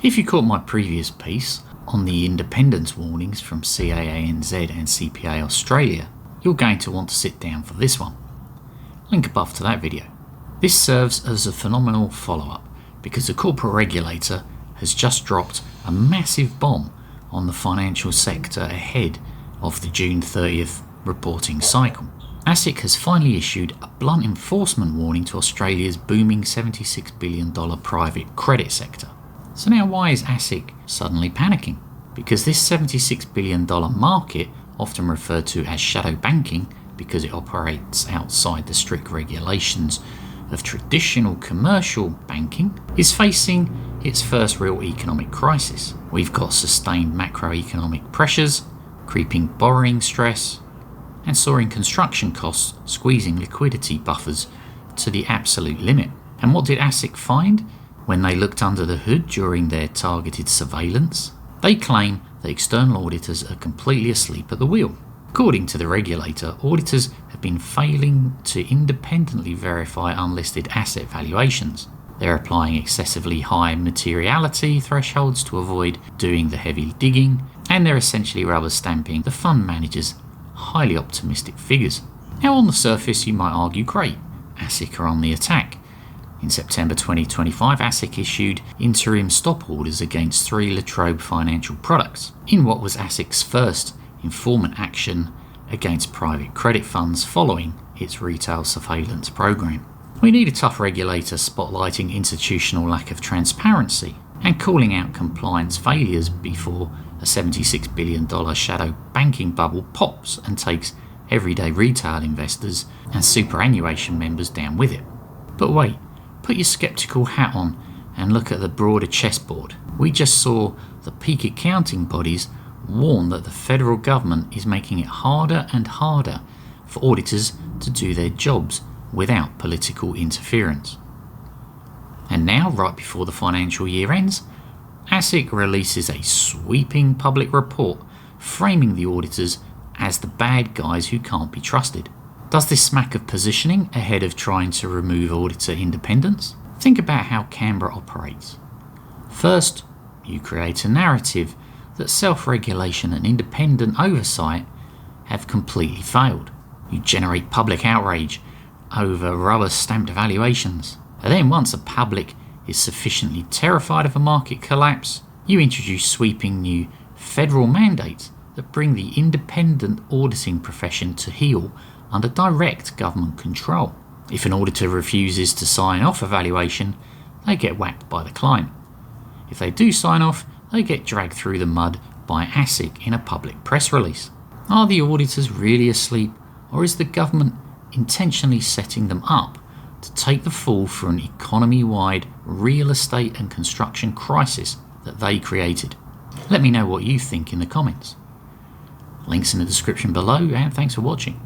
If you caught my previous piece on the independence warnings from CAANZ and CPA Australia, you're going to want to sit down for this one. Link above to that video. This serves as a phenomenal follow-up because the corporate regulator has just dropped a massive bomb on the financial sector ahead of the June 30th reporting cycle. ASIC has finally issued a blunt enforcement warning to Australia's booming $76 billion private credit sector. So now why is ASIC suddenly panicking? Because this $76 billion market, often referred to as shadow banking because it operates outside the strict regulations of traditional commercial banking, is facing its first real economic crisis. We've got sustained macroeconomic pressures, creeping borrowing stress, and soaring construction costs squeezing liquidity buffers to the absolute limit. And what did ASIC find when they looked under the hood during their targeted surveillance? They claim that external auditors are completely asleep at the wheel. According to the regulator, auditors have been failing to independently verify unlisted asset valuations. They're applying excessively high materiality thresholds to avoid doing the heavy digging, and they're essentially rubber stamping the fund managers' highly optimistic figures. Now on the surface you might argue, great, ASIC are on the attack. In September 2025, ASIC issued interim stop orders against 3 La Trobe financial products in what was ASIC's first enforcement action against private credit funds following its retail surveillance program. We need a tough regulator spotlighting institutional lack of transparency and calling out compliance failures before a $76 billion shadow banking bubble pops and takes everyday retail investors and superannuation members down with it. But wait, put your skeptical hat on and look at the broader chessboard. We just saw the peak accounting bodies warn that the federal government is making it harder and harder for auditors to do their jobs without political interference. And now, right before the financial year ends, ASIC releases a sweeping public report framing the auditors as the bad guys who can't be trusted. Does this smack of positioning ahead of trying to remove auditor independence? Think about how Canberra operates. First, you create a narrative that self-regulation and independent oversight have completely failed. You generate public outrage over rubber-stamped valuations. And then once the public is sufficiently terrified of a market collapse, you introduce sweeping new federal mandates that bring the independent auditing profession to heel under direct government control. If an auditor refuses to sign off a valuation, they get whacked by the client. If they do sign off, they get dragged through the mud by ASIC in a public press release. Are the auditors really asleep, or is the government intentionally setting them up to take the fall for an economy-wide real estate and construction crisis that they created? Let me know what you think in the comments. Links in the description below, and thanks for watching.